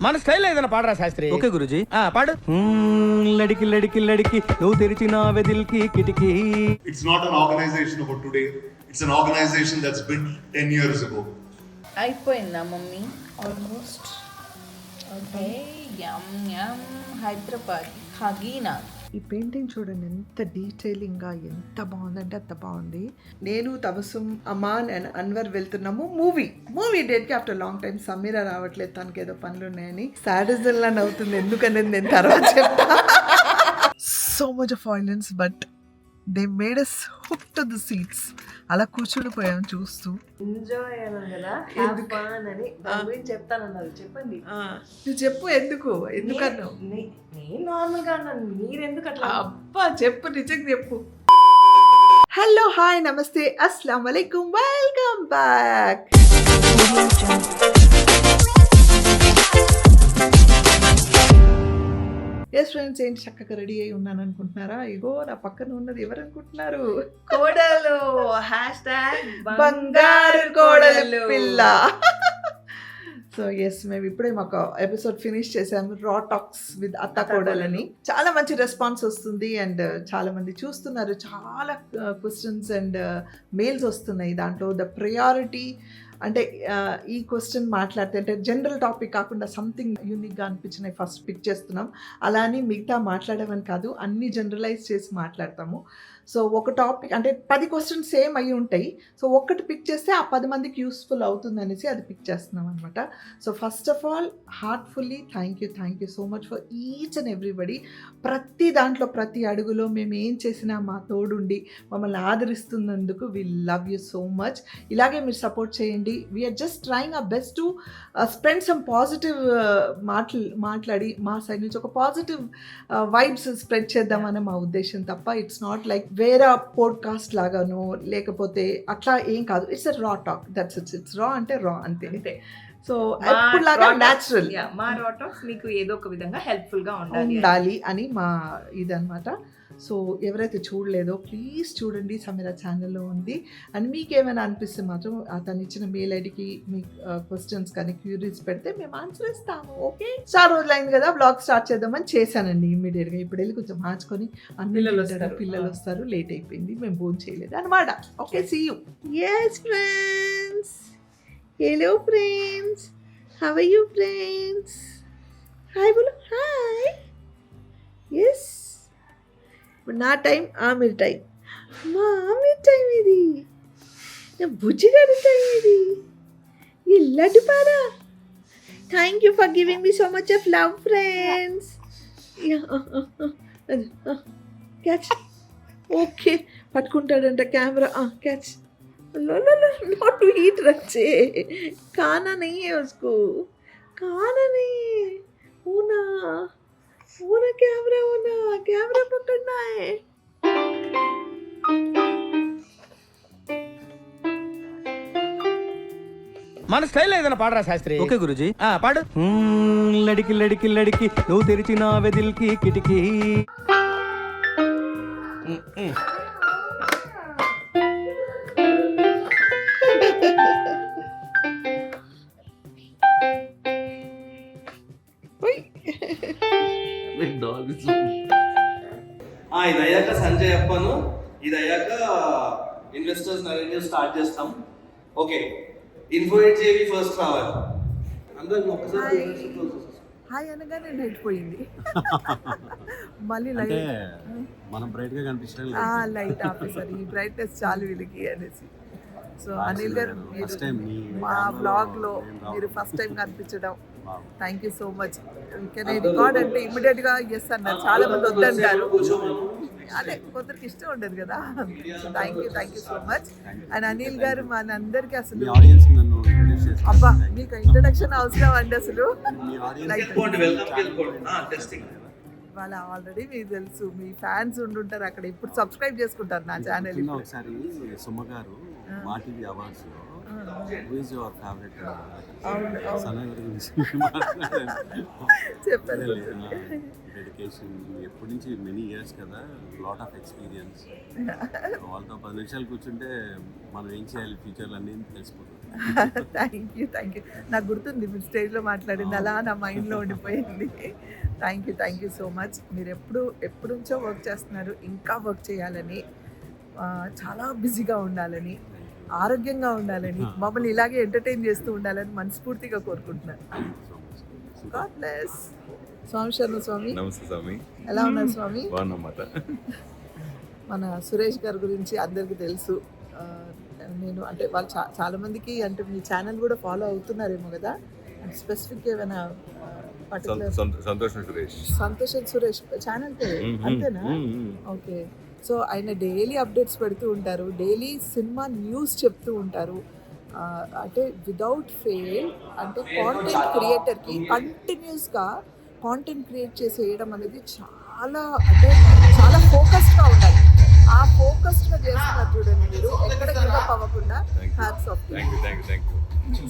మన స్టైల్ ఏదైనా పాడరా శాస్త్రి. ఓకే గురుజీ. పాడు. లడికి లడికి లడికి నువ్వు తెరిచిన వెదిల్కి కిటికీ. It's not an organization about today. It's an organization that's built 10 years ago. అయిపోయిందా mummy? Almost. Okay, yum yum Hyderabad హగీనా. ఈ పెయింటింగ్ చూడండి ఎంత డీటెయిలింగ్గా, ఎంత బాగుందంటే అంత బాగుంది. నేను తబసుం అమాన్ అండ్ అన్వర్ వెళ్తున్నాము మూవీ డేట్కి. ఆఫ్టర్ లాంగ్ టైం సమీరా రావట్లేదు, తనకి ఏదో పనులు ఉన్నాయని. సాడిజంలా నవ్వుతుంది, ఎందుకనేది నేను తర్వాత చెప్తా. So much of violence but they made us hook to the seats. అలా కూర్చుని పోయాం చూస్తూ. ఎంజాయ్ అన్నాను కదా, హ్యావ్ ఫన్ అని దాని గురించి చెప్తానన్నారు. చెప్పండి. నువ్వు చెప్పు, ఎందుకన్నావు? నేను నార్మల్ గా అన్నాను, మీరు ఎందుకు అట్లా? అబ్బా చెప్పు, నిజంగా చెప్పు. హలో, హాయ్, నమస్తే, అస్సలాం వాలేకుమ్, వెల్కమ్ బ్యాక్. ఎస్ ఫ్రెండ్స్, ఏంటి చక్కగా రెడీ అయి ఉన్నాను అనుకుంటున్నారా? ఇగో నా పక్కన ఉన్నది ఎవరు అనుకుంటున్నారు? కోడలు, హ్యాష్ ట్యాగ్ బంగారు కోడలు పిల్ల. సో ఎస్, మేము ఇప్పుడే మాకు ఎపిసోడ్ ఫినిష్ చేసాము, రా టాక్స్ విత్ అత్త కోడలని. చాలా మంచి రెస్పాన్స్ వస్తుంది అండ్ చాలా మంది చూస్తున్నారు. చాలా క్వశ్చన్స్ అండ్ మెయిల్స్ వస్తున్నాయి. దాంట్లో ద ప్రయారిటీ అంటే ఈ క్వశ్చన్ మాట్లాడితే అంటే జనరల్ టాపిక్ కాకుండా సంథింగ్ యూనిక్గా అనిపించినవి ఫస్ట్ పిక్ చేస్తున్నాం. అలా అని మిగతా మాట్లాడమని కాదు, అన్ని జనరలైజ్ చేసి మాట్లాడతాము. సో ఒక టాపిక్ అంటే 10 క్వశ్చన్స్ సేమ్ అయ్యి ఉంటాయి. సో ఒక్కటి పిక్ చేస్తే ఆ 10 మందికి యూస్ఫుల్ అవుతుంది అనేసి అది పిక్ చేస్తున్నాం అనమాట. So first of all heartfully thank you so much for each and everybody. ప్రతి దాంట్లో ప్రతి అడుగులో మేము ఏం చేసినా మా తోడుండి మమ్మల్ని ఆదరిస్తున్నందుకు we love you so much. ఇలాగే మీరు సపోర్ట్ చేయండి. We're just trying our best to spread some positive మాట్లాడి మా సైడ్ నుంచి ఒక పాజిటివ్ వైబ్స్ స్ప్రెడ్ చేద్దామని మా ఉద్దేశం తప్ప ఇట్స్ నాట్ లైక్ వేరే పోడ్కాస్ట్ లాగానో లేకపోతే అట్లా ఏం కాదు. ఇట్స్ రా టాక్, దట్స్ ఇట్స్ రా అంటే రా అంతే. సో ఎప్పుడులాగా న్యాచురల్ మా రా టాక్స్ మీకు ఏదో ఒక విధంగా హెల్ప్ఫుల్ గా ఉండాలి అని మా ఇదనమాట. సో ఎవరైతే చూడలేదో ప్లీజ్ చూడండి, సమీరా ఛానల్లో ఉంది. అండ్ మీకు ఏమైనా అనిపిస్తే మాత్రం తను ఇచ్చిన మెయిల్ ఐడికి మీ క్వశ్చన్స్ కానీ క్యూరీస్ పెడితే మేము ఆన్సర్ ఇస్తాము. ఓకే, చాలా రోజులు అయింది కదా బ్లాగ్ స్టార్ట్ చేద్దామని చేశానండి ఇమ్మీడియట్గా. ఇప్పుడు వెళ్ళి కొంచెం మార్చుకొని పిల్లలు వస్తారు, లేట్ అయిపోయింది, మేము ఫోన్ చేయలేదు అనమాట. Okay, see you. Yes friends, hello friends, how are you friends? Hi బోలో, హాయ్. ఎస్, నా టైం ఆమె టైం, మా ఆమె టైం ఇది, నా బుజ్జిగారి టైం ఇది. ఈ లడ్డు పారా, thank you for giving me so much of love friends. Catch. Okay, పట్టుకుంటాడంట camera. Catch. Not to eat रच्चे, खाना नहीं है उसको, खाना नहीं है. होना कैमरा पकड़ना है. మన స్టైల్ ఏదైనా పాడరా శాస్త్రి. ఓకే గురుజీ. పాడు. లడికి లడికి లడికి నువ్వు తెరిచిన వెదిల్కి కిటికీ. ఇది అయ్యాక సంజయ్ అప్పను, ఇది అయ్యాక ఇన్వెస్టర్స్ అరేంజ్ స్టార్ట్ చేస్తాం. ఓకే, ఇన్ఫోయిట్ చేవి ఫస్ట్ రావాలి. అందరికి ఒక్కసారి హాయ్ అనగానే లైట్ పోయింది. మళ్ళీ మనం బ్రైట్ గా కనిపించడం లైట్ ఆపేసారు. ఈ బ్రైట్నెస్ చాలు వీళ్ళకి అనేసి. సో అనిల్ గారు, మా బ్లాగ్లో మీరు ఫస్ట్ టైం కనిపించడం థ్యాంక్ యూ సో మచ్. కానీ రికార్డ్ అంటే ఇమ్మీడియట్గా ఎస్ అన్నారు, చాలా మంది వద్దంటారు. అదే కొందరికి ఇష్టం ఉండదు కదా. Thank you so much. And Anil గారు మనందరికీ అసలు అబ్బా మీకు ఇంట్రడక్షన్ అవసరం అండి. అసలు ఇవాళ ఆల్రెడీ మీకు తెలుసు మీ ఫ్యాన్స్ ఉండుంటారు అక్కడ, ఇప్పుడు సబ్స్క్రైబ్ చేసుకుంటారు నా ఛానల్. చిన్న ఒకసారి సుమ గారు మా టీవీ అవార్డ్స్ లో హూ ఇస్ యువర్ ఫేవరెట్ సనగర్ గురించి చెప్పారు. డెడికేషన్ ఎప్పటి నుంచి మెనీ ఇయర్స్ కదా, లాట్ ఆఫ్ ఎక్స్పీరియన్స్. వాళ్ళతో 10 నిమిషాలు కూర్చుంటే మనం ఏం చేయాలి ఫ్యూచర్లో అన్నీ తెలిసిపోతుంది. Thank you. నాకు గుర్తుంది మీరు స్టేజ్లో మాట్లాడింది, అలా నా మైండ్లో ఉండిపోయింది. Thank you so much. మీరు ఎప్పుడు నుంచో వర్క్ చేస్తున్నారు, ఇంకా వర్క్ చేయాలని, చాలా బిజీగా ఉండాలని, ఆరోగ్యంగా ఉండాలని, మమ్మల్ని ఇలాగే ఎంటర్టైన్ చేస్తూ ఉండాలని మనస్ఫూర్తిగా కోరుకుంటున్నాను. God bless. స్వామి శర్మ స్వామి. నమస్తే స్వామి. ఎలా ఉన్నారు స్వామి? బాగున్నమాట. మన సురేష్ గారి గురించి అందరికీ తెలుసు. నేను అంటే వాళ్ళు చాలా మందికి అంటే మీ ఛానల్ కూడా ఫాలో అవుతున్నారేమో కదా, అంటే స్పెసిఫిక్ ఏమైనా పర్టికులర్? సంతోషం సురేష్ ఛానల్ పేరు అంతేనా? ఓకే. సో ఆయన డైలీ అప్డేట్స్ పెడుతూ ఉంటారు, డైలీ సినిమా న్యూస్ చెప్తూ ఉంటారు. అంటే విదౌట్ ఫెయిల్ అంటే కాంటెంట్ క్రియేటర్కి కంటిన్యూస్గా కాంటెంట్ క్రియేట్ చేసేయడం అనేది చాలా అంటే చాలా ఫోకస్డ్గా ఉండాలి. ఆ ఫోకస్డ్గా చేస్తున్నారు చూడండి మీరు, ఎక్కడ గివప్ అవ్వకుండా. Hats off.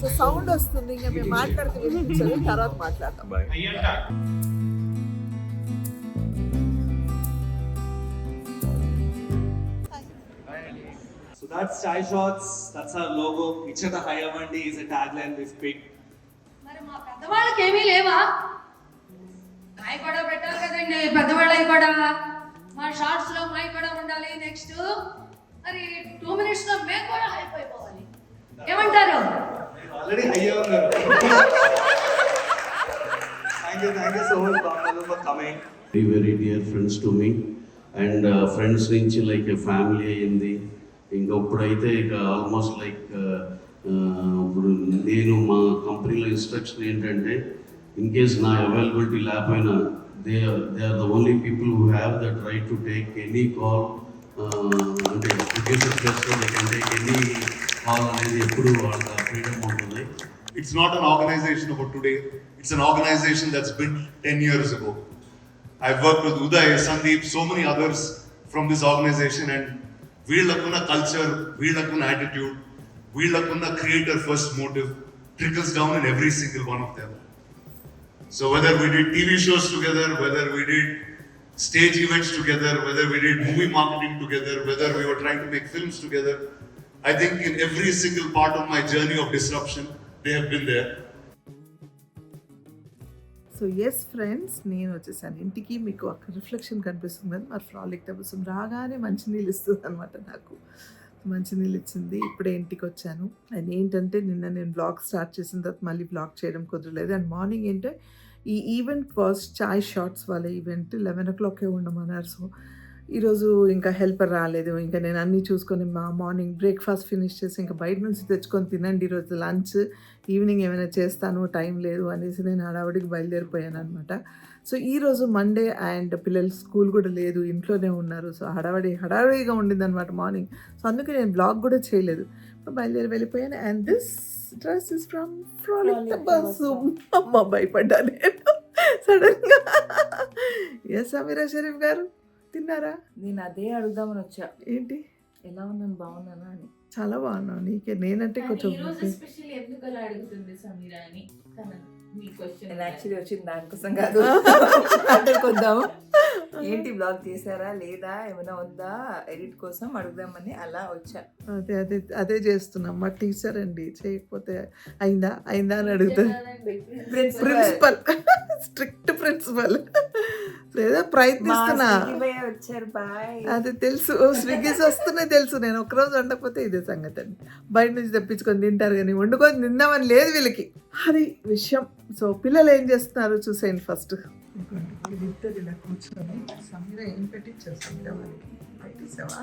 సో సౌండ్ వస్తుంది, ఇంకా మేము మాట్లాడితే వినిపించదు, తర్వాత మాట్లాడతాం. So that's Chai Shots, that's our logo. Ichata Hayavandi is a tagline we've picked. మరి మా పెద్దవాళ్ళకి ఏమీ లేవా? మైక్ కూడా పెట్టాలి కదండి పెద్దవాళ్ళకి కూడా. మా షార్ట్స్ లో మైక్ కూడా ఉండాలి. నెక్స్ట్ మరి 2 minutes లో మేము కూడా హైప్ అయిపోవాలి. ఏమంటారు? Already high uన్నారు. Thank you so much Bambalu for coming. Very dear friends to me and friends నుంచి లైక్ ఫ్యామిలీ అయింది. ఇంకా ఇప్పుడైతే ఇక ఆల్మోస్ట్ లైక్ ఇప్పుడు నేను మా కంపెనీలో ఇన్స్ట్రక్షన్ ఏంటంటే ఇన్ కేస్ నా అవైలబిలిటీ లేకపోయినా they are the only people who have that right to take any call. అంటే education plus they can take any call అనేది ఎప్పుడు వాళ్ళ ఫ్రీడమ్ ఉంటుంది. It's not an organization about today, it's an organization that's built 10 years ago. I've worked with Uday, Sandeep, so many others from this organization, and వీళ్ళకున్న culture, వీళ్ళకున్న attitude, వీళ్ళకున్న creator first motive trickles down in every single one of them. So whether we did TV shows together, whether we did stage events together, whether we did movie marketing together, whether we were trying to make films together, I think in every single part of my journey of disruption, they have been there. So yes friends, నేను వచ్చేసాను ఇంటికి. మీకు ఒక reflection కనిపిస్తుంది కదా, మరి frolic Tabassum రాగానే మంచినీళ్ళు ఇస్తుంది అనమాట. నాకు మంచినీళ్ళు ఇచ్చింది. ఇప్పుడే ఇంటికి వచ్చాను. అండ్ ఏంటంటే నిన్న నేను బ్లాగ్ స్టార్ట్ చేసిన తర్వాత మళ్ళీ బ్లాగ్ చేయడం కుదరలేదు. అండ్ మార్నింగ్ ఏంటంటే ఈ ఈవెంట్ ఫస్ట్ చాయ్ షార్ట్స్ వాళ్ళ ఈవెంట్ 11 o'clock ఉండమన్నారు. సో ఈరోజు ఇంకా హెల్పర్ రాలేదు. ఇంకా నేను అన్నీ చూసుకొని మా మార్నింగ్ బ్రేక్ఫాస్ట్ ఫినిష్ చేసి ఇంకా బయట నుంచి తెచ్చుకొని తినండి, ఈరోజు లంచ్ ఈవినింగ్ ఏమైనా చేస్తాను, టైం లేదు అనేసి నేను హడావుడికి బయలుదేరిపోయాను అనమాట. సో ఈరోజు మండే అండ్ పిల్లలు స్కూల్ కూడా లేదు, ఇంట్లోనే ఉన్నారు. సో హడావుడిగా ఉండింది అనమాట మార్నింగ్. సో అందుకే నేను బ్లాగ్ కూడా చేయలేదు, బయలుదేరి వెళ్ళిపోయాను. And this dress is from Frolic Tabassum. అమ్మ భయపడ్డా నేను సడన్గా. ఎస్ అమీరా షరీఫ్ గారు తిన్నారా? నేను అదే అడుగుదామని వచ్చా. ఏంటి ఎలా ఉన్నాను, బాగున్నానా అని. చాలా బాగున్నావు. నీకే నేనంటే కొంచెం స్పెషల్ ఎందుకు అలా అడుగుతుంది సమీరా అని మీ క్వశ్చన్ యాక్చువల్లీ వచ్చింది దానికోసం కాదు. అడుగుదాం ఏంటి బ్లాగ్ చేశారా లేదా, ఏమైనా ఉందా ఎడిట్ కోసం అడుగుదామని అలా వచ్చా. అదే చేస్తున్నాం. మా టీచర్ అండి, చేయకపోతే అయిందా అని అడుగుతారు. Principal, strict principal. లేదా ప్రయత్నిస్తున్నా. వచ్చారు బాయ్. అది తెలుసు, స్విగ్గీస్ వస్తున్నాయి తెలుసు. నేను ఒకరోజు వండకపోతే ఇదే సంగతి అండి. బయట నుంచి తెప్పించుకొని తింటారు కానీ వండుకొని తిందామని లేదు వీళ్ళకి, అది విషయం. సో పిల్లలు ఏం చేస్తున్నారు చూసేయండి ఫస్ట్. ఇద్దరు ఇలా కూర్చొని సమీర ఏం పెట్టించారు సమీర వాళ్ళకి? పెట్టించావా?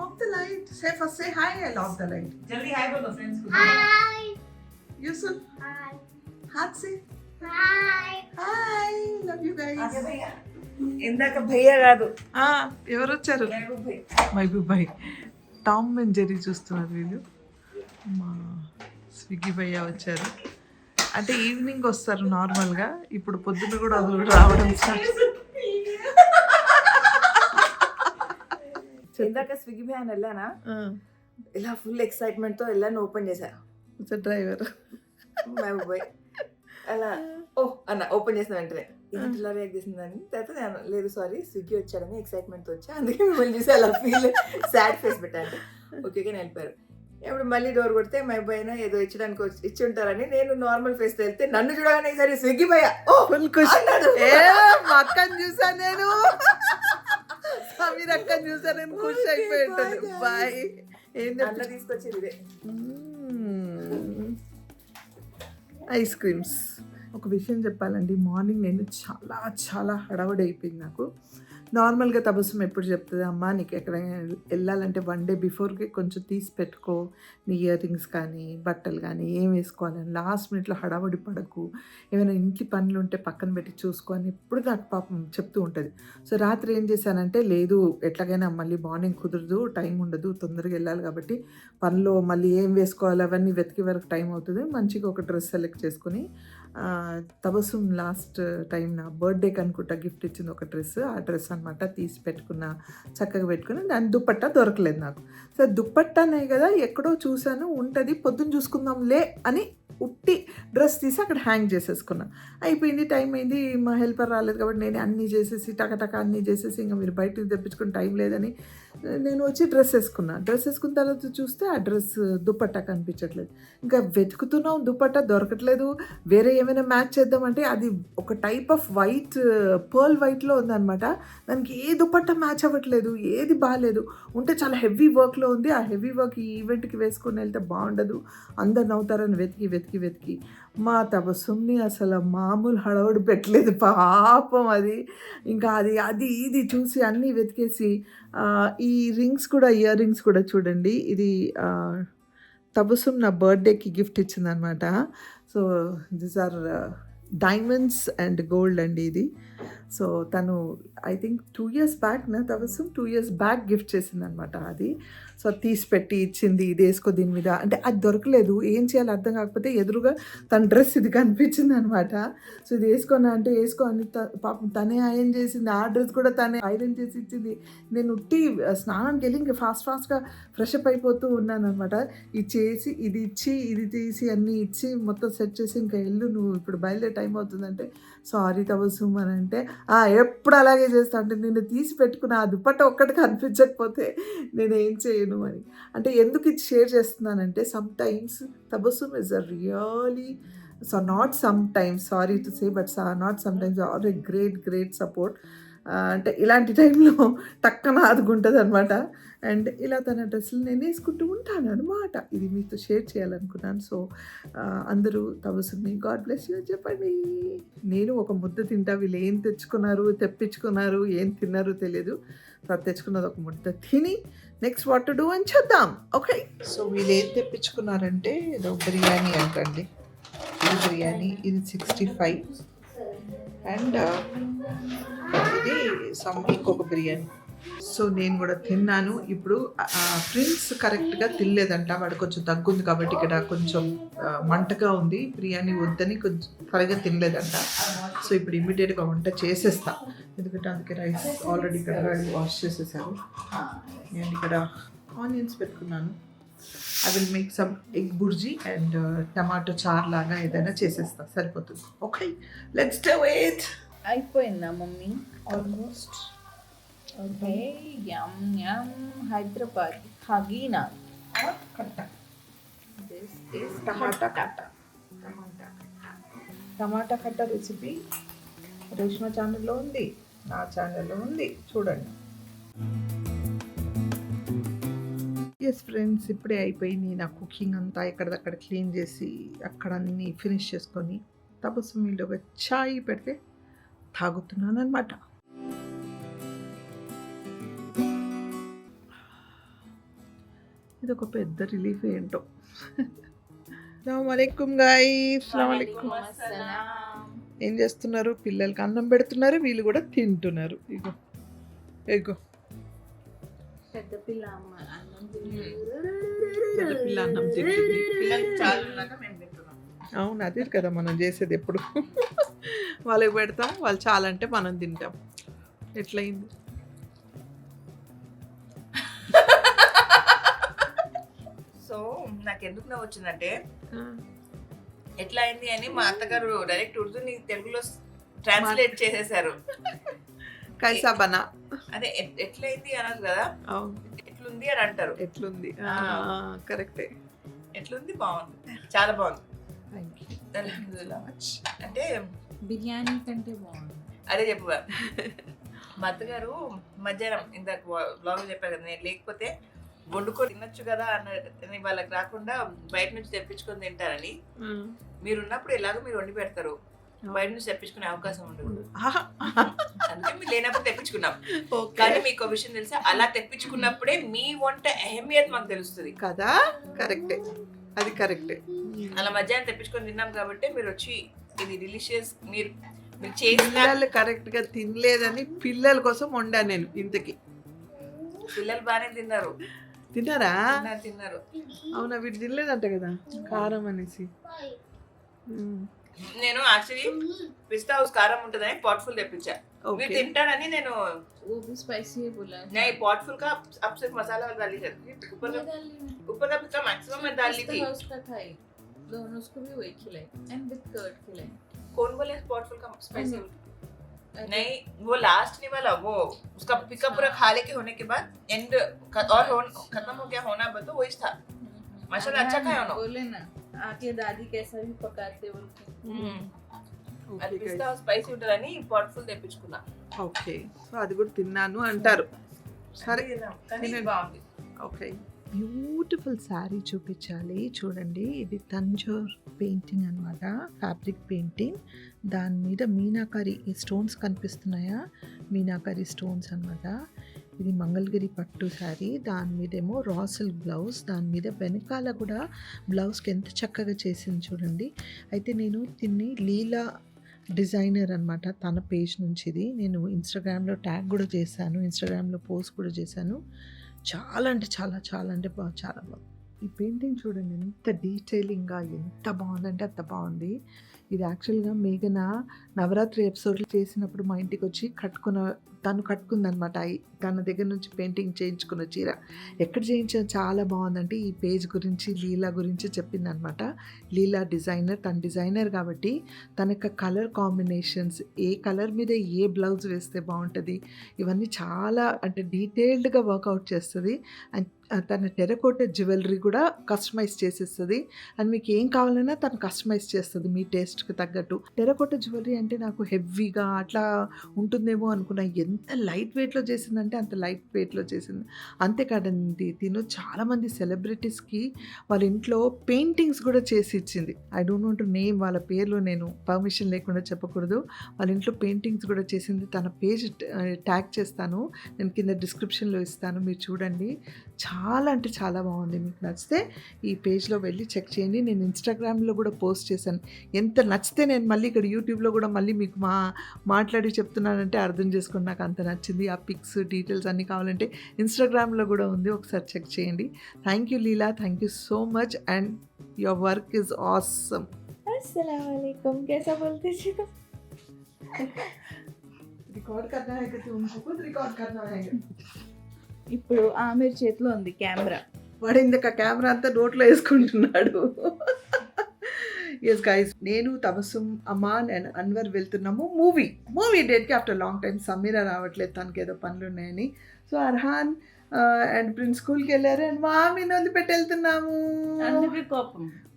Off the light. Say first say hi. I love the light. జల్దీ హాయ్ బోలో ఫ్రెండ్స్ को. Hi Yusuf hi. హాత్ సే hi hi. Love you guys. ఇందాక భయ్య కాదు, ఎవరు వచ్చారు? మహబూబ్ భాయ్. టామ్ అండ్ జెర్రీ చూస్తున్నారు వీళ్ళు. మా స్విగ్గీ భయ్య వచ్చారు. అంటే ఈవినింగ్ వస్తారు నార్మల్గా, ఇప్పుడు పొద్దున్న కూడా రావడం స్టార్ట్. ఇందాక స్విగ్గీ వ్యాన్ వెళ్ళానా, ఇలా ఫుల్ ఎక్సైట్మెంట్ తో వెళ్ళాను, ఓపెన్ చేశా. డ్రైవర్ పోయి అలా అన్న ఓపెన్ చేసిన వెంటనే ఇలా రియాక్ట్ చేసిందని, తర్వాత నేను లేదు సారీ స్విగ్గీ వచ్చాడని ఎక్సైట్మెంట్ వచ్చా, అందుకే మిమ్మల్ని చూసి అలా ఫీల్ సాడ్ ఫేస్ పెట్టాను. ఓకే కానీ వెళ్ళిపోయారు. ఇప్పుడు మళ్ళీ డోర్ కొడితే మై పైన ఏదో ఇచ్చడానికి ఇచ్చి ఉంటారని నేను నార్మల్ ఫేస్ తో వెళ్తే నన్ను చూడగానే ఈసారి స్విగ్గీ భయ్యా ఫుల్ ఖుషి. మా అక్కని చూసాను నేను, సమీర్ అక్కని చూసాను నేను, ఖుషి అయిపోయి ఉంటుంది. బాయ్ అట్లా తీసుకొచ్చేది ఇదే ఐస్ క్రీమ్స్. ఒక విషయం చెప్పాలండి, మార్నింగ్ నేను చాలా చాలా హడావుడి అయిపోయింది నాకు. నార్మల్గా తబస్సుం ఎప్పుడు చెప్తుంది, అమ్మ నీకు ఎక్కడైనా వెళ్ళాలంటే 1 day బిఫోర్కి కొంచెం తీసి పెట్టుకో, నీ ఇయర్ రింగ్స్ కానీ బట్టలు కానీ ఏం వేసుకోవాలని, లాస్ట్ మినిట్లో హడావుడి పడకు, ఏమైనా ఇంటి పనులు ఉంటే పక్కన పెట్టి చూసుకో అని ఎప్పుడు నాకు పాపం చెప్తూ ఉంటుంది. సో రాత్రి ఏం చేశానంటే, లేదు ఎట్లాగైనా మళ్ళీ మార్నింగ్ కుదరదు, టైం ఉండదు, తొందరగా వెళ్ళాలి కాబట్టి పనిలో మళ్ళీ ఏం వేసుకోవాలి అవన్నీ వెతికి వరకు టైం అవుతుంది, మంచిగా ఒక డ్రెస్ సెలెక్ట్ చేసుకుని, తబస్సుం లాస్ట్ టైం నా బర్త్డేకి అనుకుంటా గిఫ్ట్ ఇచ్చింది ఒక డ్రెస్, ఆ డ్రెస్ అనమాట తీసి పెట్టుకున్న, చక్కగా పెట్టుకుని. దాని దుప్పట్టా దొరకలేదు నాకు. సో దుప్పట్టానే కదా ఎక్కడో చూశాను ఉంటుంది, పొద్దున్న చూసుకుందాంలే అని ఉట్టి డ్రెస్ తీసి అక్కడ హ్యాంగ్ చేసేసుకున్నా. అయిపోయింది, టైం అయింది, మా హెల్పర్ రాలేదు కాబట్టి నేను అన్నీ చేసేసి టకటక అన్నీ చేసేసి ఇంకా మీరు బయటకు తెప్పించుకుని టైం లేదని నేను వచ్చి డ్రెస్ వేసుకున్నా. డ్రెస్ వేసుకున్న తర్వాత చూస్తే ఆ డ్రెస్ దుప్పట్టా కనిపించట్లేదు. ఇంకా వెతుకుతున్నాం, దుప్పట్టా దొరకట్లేదు. వేరే ఏమైనా మ్యాచ్ చేద్దామంటే అది ఒక టైప్ ఆఫ్ వైట్, పర్ల్ వైట్లో ఉందన్నమాట. దానికి ఏ దుప్పట్టా మ్యాచ్ అవ్వట్లేదు, ఏది బాగాలేదు. ఉంటే చాలా హెవీ వర్క్లో ఉంది, ఆ హెవీ వర్క్ ఈ ఈవెంట్కి వేసుకొని వెళ్తే బాగుండదు, అందరు నవ్వుతారని వెతికి మా తబస్సుని అసలు మామూలు హడవడి పెట్టలేదు పాపం. అది ఇంకా అది ఇది చూసి అన్నీ వెతికేసి, ఈ రింగ్స్ కూడా, ఇయర్ రింగ్స్ కూడా చూడండి, ఇది తబస్సుం నా బర్త్డేకి గిఫ్ట్ ఇచ్చిందనమాట. So this are diamonds and gold అండి ఇది. సో తను ఐ థింక్ 2 years బ్యాక్ నా తబస్సుం 2 years బ్యాక్ గిఫ్ట్ చేసిందనమాట అది. సో తీసి పెట్టి ఇచ్చింది, ఇది వేసుకో దీని మీద అంటే అది దొరకలేదు, ఏం చేయాలో అర్థం కాకపోతే ఎదురుగా తన డ్రెస్ ఇది కనిపించింది అనమాట. సో ఇది వేసుకోనా అంటే వేసుకో అని పాపం తనే ఐరన్ చేసింది, ఆ డ్రెస్ కూడా తనే ఐరన్ చేసి ఇచ్చింది. నేను ఉట్టి స్నానానికి వెళ్ళి ఇంకా ఫాస్ట్గా ఫ్రెష్ అప్ అయిపోతూ ఉన్నాను అనమాట. ఇది చేసి ఇది ఇచ్చి ఇది తీసి అన్నీ ఇచ్చి మొత్తం సెట్ చేసి ఇంకా వెళ్ళు నువ్వు ఇప్పుడు బయలుదేరే టైం అవుతుందంటే, సారీ తబస్సుం అని అంటే, ఎప్పుడు అలాగే చేస్తా అంటే, నేను తీసి పెట్టుకున్న ఆ దుప్పట్ట ఒక్కటి కనిపించకపోతే నేనేం చేయను అని. అంటే ఎందుకు ఇది షేర్ చేస్తున్నానంటే, sometimes Tabassum is a really, so not sometimes, sorry to say but not sometimes, are a great support. అంటే ఇలాంటి టైంలో టక్కన ఆదుకుంటుంది అనమాట. అండ్ ఇలా తన డ్రెస్సులు నేను వేసుకుంటూ ఉంటాను అనమాట. ఇది మీతో షేర్ చేయాలనుకున్నాను. సో అందరూ తబస్సుని గాడ్ బ్లెస్ యూ చెప్పండి. నేను ఒక ముద్ద తింటా, వీళ్ళు ఏం తెప్పించుకున్నారు ఏం తిన్నారో తెలియదు. తెచ్చుకున్నది ఒక ముద్ద తిని నెక్స్ట్ వాట్ టు డూ అని చూద్దాం. ఓకే, సో వీళ్ళు ఏం తెప్పించుకున్నారంటే ఏదో బిర్యానీ అంటండి, ఇది బిర్యానీ, ఇది 65 అండ్ ఇది ఇంకొక బిర్యానీ. సో నేను కూడా తిన్నాను. ఇప్పుడు ప్రిన్స్ కరెక్ట్గా తినలేదంట, వాడు కొంచెం దగ్గుంది కాబట్టి ఇక్కడ కొంచెం మంటగా ఉంది, బిర్యానీ వద్దని కొంచెం సరిగా తినలేదంట. సో ఇప్పుడు ఇమ్మీడియట్గా వంట చేసేస్తా, ఎందుకంటే అందుకే రైస్ ఆల్రెడీ ఇక్కడ వాష్ చేసేసాను. నేను ఇక్కడ ఆనియన్స్ పెట్టుకున్నాను. I will make some egg bhurji and tomato చార్ లాగా ఏదైనా చేసేస్తా, సరిపోతుంది. Okay, let's do it. అయిపోయిందా mummy? Almost. Okay, yum yum Hyderabad హగీనా కట్ట. దిస్ ఇస్ టమాటా కట్ట. టమాటా కట్ట రెసిపీ రేష్మా ఛానల్లో ఉంది, నా ఛానల్లో ఉంది, చూడండి. ఎస్ ఫ్రెండ్స్, ఇప్పుడే అయిపోయింది నా కుకింగ్ అంతా. ఎక్కడిదక్కడ క్లీన్ చేసి అక్కడ అన్నీ ఫినిష్ చేసుకొని తబస్సుం వీళ్ళొక ఛాయ్ పెడితే తాగుతున్నాను అనమాట. ఇది ఒక పెద్ద రిలీఫ్ ఏంటో. అస్సలాముఅలైకుం గైస్. అస్సలాముఅలైకుం. ఏం చేస్తున్నారు? పిల్లలకి అన్నం పెడుతున్నారు, వీళ్ళు కూడా తింటున్నారు. ఇగో పెద్ద పిల్ల అన్నం అన్నం తింటుంది. పిల్లలకి చాలు ఉన్నాక మేము తింటున్నాం. అవును అదే కదా మనం చేసేది ఎప్పుడు. వాళ్ళకి పెడతాం, వాళ్ళు చాలంటే మనం తింటాం. ఎట్లయింది? సో నాకు ఎందుకు నవ్వు వచ్చిందంటే ఎట్లా అయింది అని మా అత్తగారు డైరెక్ట్ ఉర్దూని తెలుగులో ట్రాన్స్లేట్ చేసేసారు. కైసా బనా, అదే ఎట్లయింది అనదు కదా, అవును ఎట్లుంది అని అంటారు. ఎట్లుంది, కరెక్టే. ఎట్లుంది, బాగుంది, చాలా బాగుంది. Thank you. అల్హమ్దులిల్లాహ్. అంటే బిర్యానీ కంటే బాగుంది. అదే చెప్పుగా మా అత్తగారు మధ్యాహ్నం ఇందాక బ్లాగ్ చెప్పారు కదా, నేను లేకపోతే వండుకొని తినొచ్చు కదా అని వాళ్ళకి రాకుండా బయట నుంచి తెప్పించుకొని తింటారని. మీరు ఉన్నప్పుడు ఎలాగో మీరు వండి పెడతారు, బయట నుంచి తెప్పించుకునే అవకాశం ఉండదు. అందుకే మీరు లేనప్పుడు తెప్పించుకున్నాం. కానీ మీకు విషయం తెలుసా, అలా తెప్పించుకున్నప్పుడే మీ వంట అహమియత్ మాకు తెలుస్తుంది కదా. కరెక్టే, అది కరెక్టే. అలా మధ్యాహ్నం తెప్పించుకొని తిన్నాం కాబట్టి మీరు వచ్చి ఇది డిలిషియస్ మీరు చేసిన పిల్లలు కరెక్ట్ గా తినలేదని పిల్లల కోసం వండా నేను. ఇంతకి పిల్లలు బాగానే తిన్నారు. తిన్నారా? తిన్నారు. అవునా, వీడు తినలేదంట కదా కారం అనేసి. నేను యాక్చువల్లీ పిస్తా హౌస్ కారం ఉంటుందని పాట్ ఫుల్ తెప్పించా. మీరు తింటారని నేను స్పైసీ बोला नहीं पॉट फुल का अब सिर्फ मसाला वाला डाली जाती है, ऊपर का पिस्ता मैक्सिमम मैं डाल ली थी. उसका था दोनों, उसको भी वही खिलाई एंड विद कर्ड खिलाई. कौन बोले पॉट फुल का स्पाइसी? नहीं, वो लास्ट नहीं वाला, वो उसका पिकअप पूरा खा लेके होने के बाद एंड और खत्म हो गया होना बस, तो वही था. माशाल्लाह अच्छा खाया उन्होंने. बोले ना आके दादी कैसा भी पकाते बोलते. అది పిస్తా స్పైసీ ఉంటుందని పాట్ ఫుల్ తెప్పించుకున్నా. ఓకే, సో అది కూడా తిన్నాను అంటారు. సరే, బాగుంది. ఓకే, బ్యూటిఫుల్ శారీ చూపించాలి. చూడండి, ఇది తంజోర్ పెయింటింగ్ అన్నమాట, ఫ్యాబ్రిక్ పెయింటింగ్. దాని మీద మీనాకారి స్టోన్స్ కనిపిస్తున్నాయా, మీనాకారి స్టోన్స్ అన్నమాట. ఇది మంగళగిరి పట్టు శారీ, దాని మీదేమో రా సిల్క్ బ్లౌజ్, దాని మీద వెనకాల కూడా బ్లౌజ్కి ఎంత చక్కగా చేసింది చూడండి. అయితే నేను దీన్ని లీలా డిజైనర్ అనమాట, తన పేజ్ నుంచి ఇది నేను ఇన్స్టాగ్రామ్లో ట్యాగ్ కూడా చేశాను, ఇన్స్టాగ్రామ్లో పోస్ట్ కూడా చేశాను. చాలా అంటే చాలా చాలా అంటే చాలా బాగుంది. ఈ పెయింటింగ్ చూడండి ఎంత డీటెయిలింగ్గా, ఎంత బాగుందంటే అంత బాగుంది. ఇది యాక్చువల్గా మేఘన నవరాత్రి ఎపిసోడ్లు చేసినప్పుడు మా ఇంటికి వచ్చి తను కట్టుకుందనమాట. తన దగ్గర నుంచి పెయింటింగ్ చేయించుకున్న చీర ఎక్కడ చేయించాను, చాలా బాగుందంటే ఈ పేజ్ గురించి లీలా గురించి చెప్పిందనమాట. లీలా డిజైనర్, తన డిజైనర్ కాబట్టి తన యొక్క కలర్ కాంబినేషన్స్, ఏ కలర్ మీద ఏ బ్లౌజ్ వేస్తే బాగుంటుంది, ఇవన్నీ చాలా అంటే డీటెయిల్డ్గా వర్కౌట్ చేస్తుంది. అండ్ తన టెరకోట జ్యువెలరీ కూడా కస్టమైజ్ చేసేస్తుంది. అండ్ మీకు ఏం కావాలన్నా తను కస్టమైజ్ చేస్తుంది మీ టేస్ట్కి తగ్గట్టు. టెరకోట జ్యువెలరీ అంటే నాకు హెవీగా అట్లా ఉంటుందేమో అనుకున్నా. ఎంత లైట్ వెయిట్లో చేసిందంటే అంత లైట్ వెయిట్లో చేసింది. అంతేకాదండి, తిను చాలామంది సెలబ్రిటీస్కి వాళ్ళ ఇంట్లో పెయింటింగ్స్ కూడా చేసి ఇచ్చింది. I don't want to name వాళ్ళ పేర్లు, నేను పర్మిషన్ లేకుండా చెప్పకూడదు. వాళ్ళ ఇంట్లో పెయింటింగ్స్ కూడా చేసింది. తన పేజ్ ట్యాగ్ చేస్తాను, నేను కింద డిస్క్రిప్షన్లో ఇస్తాను, మీరు చూడండి. చాలా అంటే చాలా బాగుంది. మీకు నచ్చితే ఈ పేజ్లో వెళ్ళి చెక్ చేయండి. నేను ఇన్స్టాగ్రామ్లో కూడా పోస్ట్ చేశాను. ఎంత నచ్చితే నేను మళ్ళీ ఇక్కడ యూట్యూబ్లో కూడా మళ్ళీ మీకు మాట్లాడి చెప్తున్నానంటే అర్థం చేసుకుని నాకు అంత నచ్చింది. ఆ పిక్స్ డీటెయిల్స్ అన్నీ కావాలంటే ఇన్స్టాగ్రామ్లో కూడా ఉంది, ఒకసారి చెక్ చేయండి. Thank you Leela, thank you so much and your work is awesome. अस्सलाम वालेकुम, कैसा बोलते जी तुम? रिकॉर्ड करना है कि तुमको खुद रिकॉर्ड करना है? ఇప్పుడు ఆమెర్ చేతిలో ఉంది కెమెరా. వాడు ఇందాక కెమెరా అంతా నోట్లో వేసుకుంటున్నాడు. ఎస్ గైస్, నేను తబస్సుమ్, అమాన్ అండ్ అన్వర్ వెళ్తున్నాము మూవీ డేట్కి. ఆఫ్టర్ లాంగ్ టైం సమీరా రావట్లేదు, తనకి ఏదో పనులు ఉన్నాయని. సో అర్హాన్ అండ్ ప్రిన్స్ స్కూల్కి వెళ్ళారు అండ్ మామీని వదిలిపెట్టి వెళ్తున్నాము.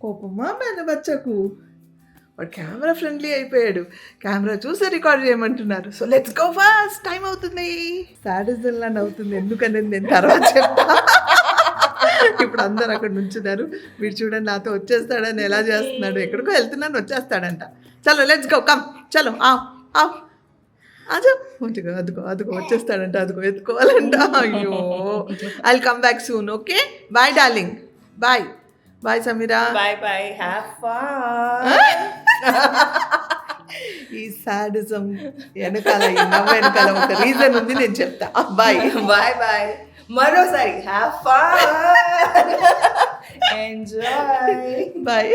కోపమా మన బచ్చకు? వాడు కెమెరా ఫ్రెండ్లీ అయిపోయాడు, కెమెరా చూసి రికార్డ్ చేయమంటున్నారు. So let's go fast, time అవుతుంది. సాడిజల్లా నవ్వుతుంది, ఎందుకనేది నేను తర్వాత చెప్తా. ఇప్పుడు అందరు అక్కడ నుంచున్నారు. మీరు చూడండి, నాతో వచ్చేస్తాడని ఎలా చేస్తున్నాడు, ఎక్కడికో వెళ్తున్నాను వచ్చేస్తాడంట. చలో లెట్స్ గో, కమ్ చలో అదుగో వచ్చేస్తాడంట, అదుగో ఎత్తుకోవాలంట. అయ్యో, I'll come back soon. Okay, bye darling, bye Sameera, bye, have fun. ఈ సాడిజం వెనకాల, ఈ నవ్వు వెనకాల ఒక రీజన్ ఉంది, నేను చెప్తా. బాయ్ మరోసారి have fun, enjoy. Bye.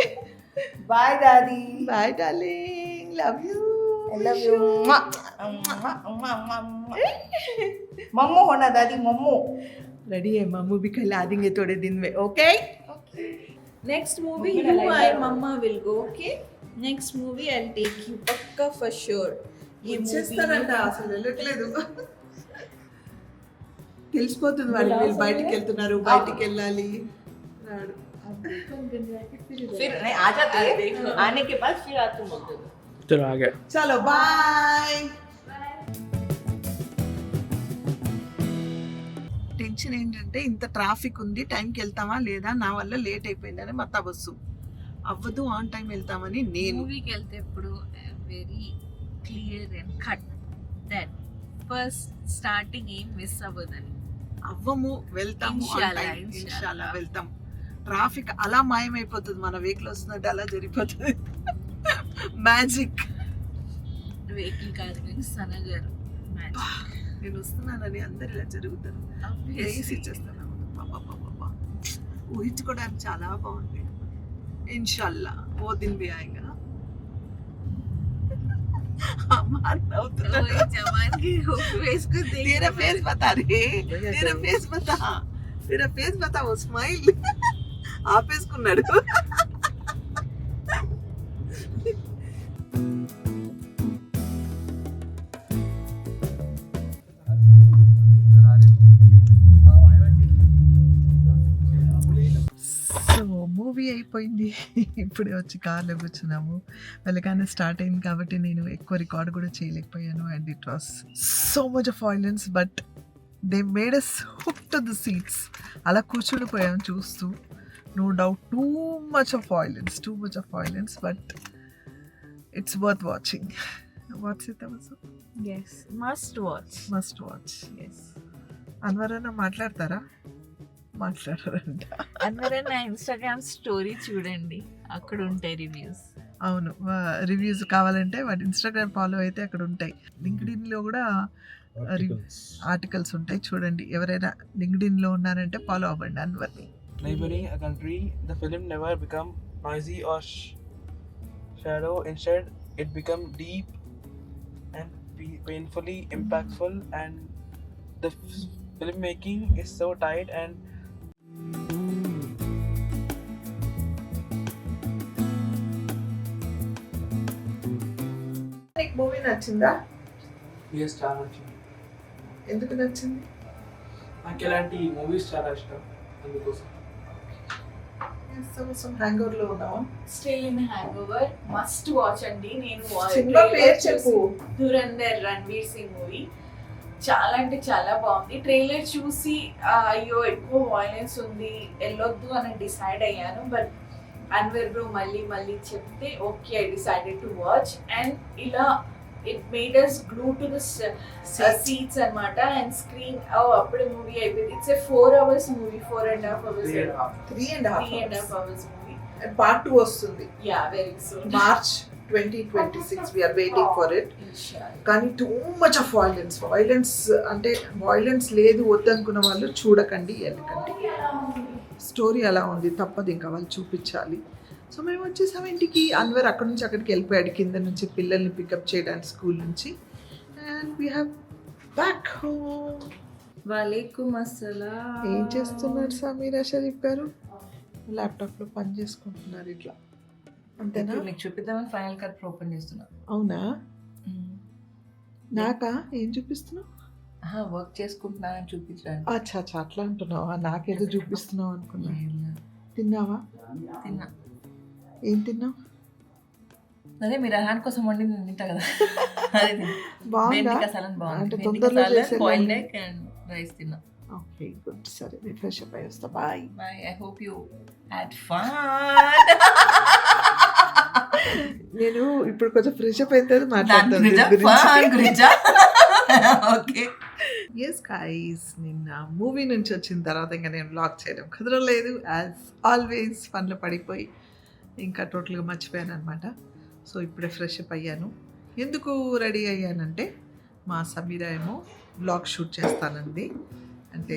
Bye దాది. Bye darling, love you. I love you. मम्मू होना दादी, मम्मू. रेडी है मम्मू भी खिला देंगे थोड़े दिन में, okay? Next movie, you and Mama will go, okay? Next movie, I'll take you, pakka for sure. ये చేస్తారంట అసలు వెళ్ళట్లేదు. తెలిసిపోతుంది వాడికి వీళ్ళు బయటికి వెళ్తున్నారు, బయటికి వెళ్ళాలి రాడు. फिर नहीं आ जाते हैं, आने के बाद फिर आते हैं. చలో ఆగే. చలో బాయ్. టెన్షన్ ఏంటంటే ఇంత ట్రాఫిక్ ఉంది, టైంకి వెళ్తామా లేదా, నా వల్ల లేట్ అయిపోయిందని మా తబస్సు. అవ్వదు, ఆన్ టైం వెళ్తామని నేను. మూవీకి వెళ్తే ఎప్పుడు very clear and cut that first starting ఏం మిస్ అవ్వదని. అవ్వము, వెళ్తాము, ఇన్షాల్లా వెళ్తాం. ట్రాఫిక్ అలా మాయమైపోతుంది, మన వెహికల్ వస్తున్నట్టు అలా జరిగిపోతుంది. మ్యాజిక్. వెహికల్ కాదు కానీ సనగారు మ్యాజిక్. నేను వస్తున్నానని అందరు ఇలా జరుగుతారు. వేసి ఇచ్చేస్తాను. ఊహించుకోవడానికి చాలా బాగుంది. ఇన్షాల్లా ఓ దిన్ బి ఆయేగా. तेरा फेस बता रे, तेरा फेस बता, तेरा फेस बता. वो स्माइल ఆపేసుకున్నాడు. సో మూవీ అయిపోయింది, ఇప్పుడే వచ్చి కార్లో కూర్చున్నాము. వెళ్ళగానే స్టార్ట్ అయింది కాబట్టి నేను ఎక్కువ రికార్డ్ కూడా చేయలేకపోయాను. And it was so much of violence, but they made us hook to the seats. అలా కూర్చుండిపోయాం చూస్తూ. No doubt too much of violence, but it's worth watching. What's it also? yes must watch. yes. Anwar అన్న మాట్లాడతారా? మాట్లాడారంట. అందరూ నా Instagram story చూడండి, అక్కడ ఉంటాయి రివ్యూస్. అవును, రివ్యూస్ కావాలంటే వాటి ఇన్స్టాగ్రామ్ ఫాలో అయితే అక్కడ ఉంటాయి. లింక్డ్ఇన్లో కూడా ఆర్టికల్స్ ఉంటాయి, చూడండి. ఎవరైనా లింక్డ్ఇన్లో ఉన్నారంటే ఫాలో అవ్వండి అన్వర్ని. Neighboring a country, the film never become noisy or shallow. Instead, it become deep and painfully impactful, and the filmmaking is so tight and నీకు మూవీ నచ్చిందా? yes చాలా నచ్చింది. ఎందుకు నచ్చింది? నాకు ఇలాంటి మూవీస్ చాలా ఇష్టం, అందుకోసం. హ్యాంగోవర్లో ఉన్నావా? Still in hangover must watch అండి. నేను సినిమా పేరు చెప్పు. ధురంధర్, రణ్వీర్ సింగ్ మూవీ. చాలా అంటే చాలా బాగుంది. ట్రైలర్ చూసి అయ్యో ఎక్కువ వాయిలెన్స్ ఉంది, వెళ్ళొద్దు అని డిసైడ్ అయ్యాను. బట్ అన్వర్ బ్రో మళ్ళీ చెప్తే okay, I decided to watch. And ఇలా it made us glue to the seats అన్నమాట. అండ్ స్క్రీన్ అప్పుడే మూవీ అయిపోయింది. It's 4 hours movie, 4.5 hours, 3.5 hours movie. And part 2 వస్తుంది. Yeah, very soon, March 2026 we are waiting for it. కానీ too much of violence అంటే violence లేదు వద్దనుకున్న వాళ్ళు చూడకండి, వెళ్ళకండి. స్టోరీ అలా ఉంది, తప్పదు, ఇంకా వాళ్ళు చూపించాలి. సో మేము వచ్చేసాము ఇంటికి. అన్వర్ అక్కడ నుంచి అక్కడికి వెళ్ళిపోయాడు, కింద నుంచి పిల్లల్ని పికప్ చేయడానికి స్కూల్ నుంచి. And we have back home. వాలేకుమ్ అస్సలాం. ఏం చేస్తున్నారు సమీరా షరీఫ్ గారు? ల్యాప్టాప్లో పని చేసుకుంటున్నారు ఇట్లా, అంతేనా? నీకు చూపిద్దామని ఫైనల్ కట్ ఓపెన్ చేస్తున్నా. అవునా? నాకా? ఏం చూపిస్తున్నావు? వర్క్ చేసుకుంటున్నానని చూపించడానికి. అచ్చా అట్లా అంటున్నావా? నాకేదో చూపిస్తున్నావు అనుకున్నా. తిన్నావా? తిన్నా. ఏం తిన్నావు? అదే మీరు హ్యాండ్ కోసం వండి తింటా కదా, బాగుందా? అంటే తొందరలో బాయిల్డ్ ఎగ్ అండ్ రైస్ తిన్నా. Okay, good. సరే, నేను ఫ్రెష్ అప్ అయ్యి వస్తా. Bye. I hope you had fun. నేను ఇప్పుడు కొంచెం ఫ్రెష్ అప్ అయితే మాట్లాడతాను. ఓకే. ఎస్ గైస్, నిన్న మూవీ నుంచి వచ్చిన తర్వాత ఇంకా నేను వ్లాగ్ చేయడం కుదరలేదు. యాజ్ ఆల్వేస్ పనులు పడిపోయి ఇంకా టోటల్గా మర్చిపోయాను అనమాట. సో ఇప్పుడే ఫ్రెష్ అప్ అయ్యాను. ఎందుకు రెడీ అయ్యానంటే మా సమీరా ఏమో వ్లాగ్ షూట్ చేస్తానండి. అంటే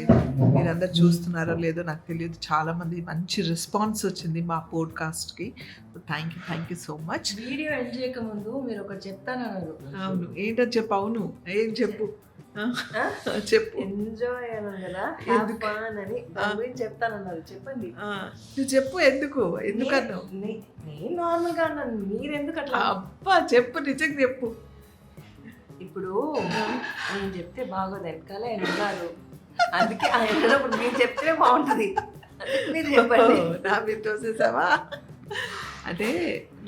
మీరందరూ చూస్తున్నారో లేదో నాకు తెలియదు, చాలామంది మంచి రెస్పాన్స్ వచ్చింది మా పోడ్కాస్ట్కి. Thank you so much. Video end చేయక ముందు మీరు ఒకటి చెప్తానన్నారు. అవును, ఏంటని చెప్పు. అవును, ఏం చెప్పు. చెప్పు. ఎంజాయ్ అన్నారు కదా, హ్యావ్ ఫన్ అని దాని గురించి చెప్తానన్నారు. చెప్పండి. నువ్వు చెప్పు. ఎందుకన్నావు? నేను నార్మల్ గా అన్నాను, మీరెందుకు అట్లా? అబ్బా చెప్పు, నిజంగా చెప్పు. ఇప్పుడు నేను చెప్తే బాగోదు, వెనకాల ఆయన ఉన్నారు, అందుకే ఆయన ఉన్నప్పుడు మీరు చెప్తే బాగుంటుంది. మీరు చెప్పండి. నా మీద తోసేసావా? అంటే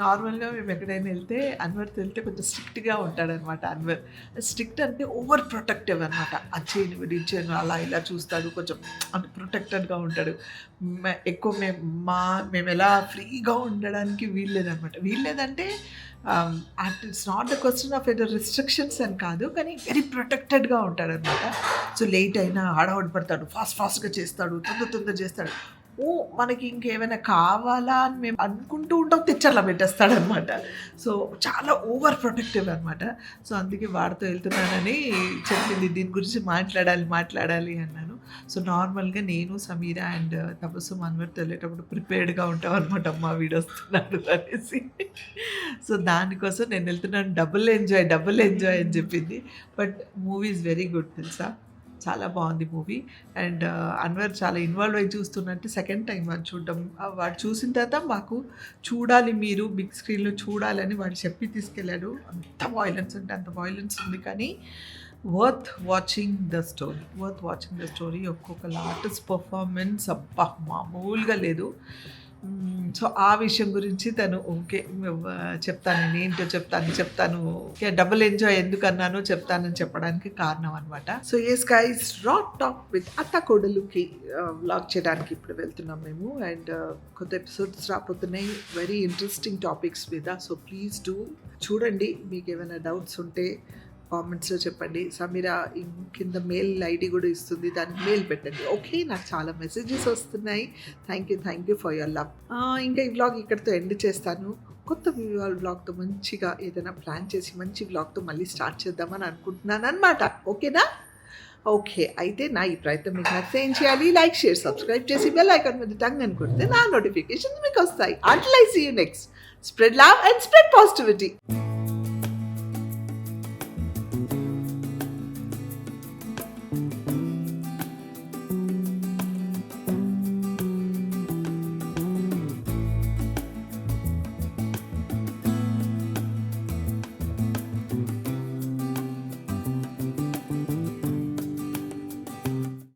నార్మల్గా మేము ఎక్కడైనా వెళ్తే అన్వర్తో వెళ్తే కొంచెం స్ట్రిక్ట్గా ఉంటాడనమాట. అన్వర్ స్ట్రిక్ట్ అంటే ఓవర్ ప్రొటెక్టివ్ అనమాట. అచ్చేను విడిచాను అలా ఇలా చూస్తాడు, కొంచెం అంటే ప్రొటెక్టెడ్గా ఉంటాడు. ఎక్కువ మేము ఎలా ఫ్రీగా ఉండడానికి వీల్లేదనమాట. వీల్లేదంటే it's not the question of either restrictions అని కాదు, కానీ వెరీ ప్రొటెక్టెడ్గా ఉంటాడనమాట. సో లేట్ అయినా హడావుడి పడతాడు, ఫాస్ట్గా చేస్తాడు, తొందర చేస్తాడు. మనకి ఇంకేమైనా కావాలా అని మేము అనుకుంటూ ఉంటాం, తెచ్చర్లా పెట్టేస్తాడనమాట. సో చాలా ఓవర్ ప్రొటెక్టివ్ అనమాట. సో అందుకే వాడితో వెళ్తున్నానని చెప్పింది, దీని గురించి మాట్లాడాలి అన్నాను. సో నార్మల్గా నేను సమీరా అండ్ తపస్సు అన్వర్తో వెళ్ళేటప్పుడు ప్రిపేర్డ్గా ఉంటాం అనమాట. అమ్మ వీడు వస్తున్నాడు అనేసి. సో దానికోసం నేను వెళ్తున్నాను, డబుల్ ఎంజాయ్ అని చెప్పింది. But movie is very good తెలుసా, చాలా బాగుంది మూవీ. అండ్ అన్వర్ చాలా ఇన్వాల్వ్ అయ్యి చూస్తున్నట్టు సెకండ్ టైం వాడు చూడడం. వాడు చూసిన తర్వాత మాకు చూడాలి, మీరు బిగ్ స్క్రీన్లో చూడాలని వాడు చెప్పి తీసుకెళ్ళాడు. అంత వాయిలెన్స్ అంటే అంత వాయిలెన్స్ ఉంది, కానీ వర్త్ వాచింగ్ ద స్టోరీ. ఒక్కొక్క ఆర్టిస్ట్ పర్ఫార్మెన్స్ అబ్బా మామూలుగా లేదు. సో ఆ విషయం గురించి తను ఓకే చెప్తాను, నేనేంటో చెప్తాను డబుల్ ఎంజాయ్ ఎందుకన్నానో చెప్తానని చెప్పడానికి కారణం అనమాట. So yes guys, rat talk with అత్త కోడలుకి వ్లాగ్ చేయడానికి ఇప్పుడు వెళ్తున్నాం మేము. అండ్ కొత్త ఎపిసోడ్స్ రాబోతున్నాయి, వెరీ ఇంట్రెస్టింగ్ టాపిక్స్ మీద. సో ప్లీజ్ డూ చూడండి. మీకు ఏమైనా డౌట్స్ ఉంటే కామెంట్స్లో చెప్పండి. సమీరా కింద మెయిల్ ఐడి కూడా ఇస్తుంది, దానికి మెయిల్ పెట్టండి. ఓకే, నాకు చాలా మెసేజెస్ వస్తున్నాయి. Thank you for your love. ఇంకా ఈ వ్లాగ్ ఇక్కడితో ఎండ్ చేస్తాను. కొత్త వ్లాగ్తో మంచిగా ఏదైనా ప్లాన్ చేసి మంచి వ్లాగ్తో మళ్ళీ స్టార్ట్ చేద్దామని అనుకుంటున్నాను అనమాట. ఓకేనా? ఓకే, అయితే నా ఈ ప్రయత్నం మీకు నచ్చితే ఏం చేయాలి? లైక్, షేర్, సబ్స్క్రైబ్ చేసి బెల్ ఐకాన్ మీద టంగ్ అని కొడితే నా నోటిఫికేషన్ మీకు వస్తాయి. Until I see you next. Spread love and spread positivity.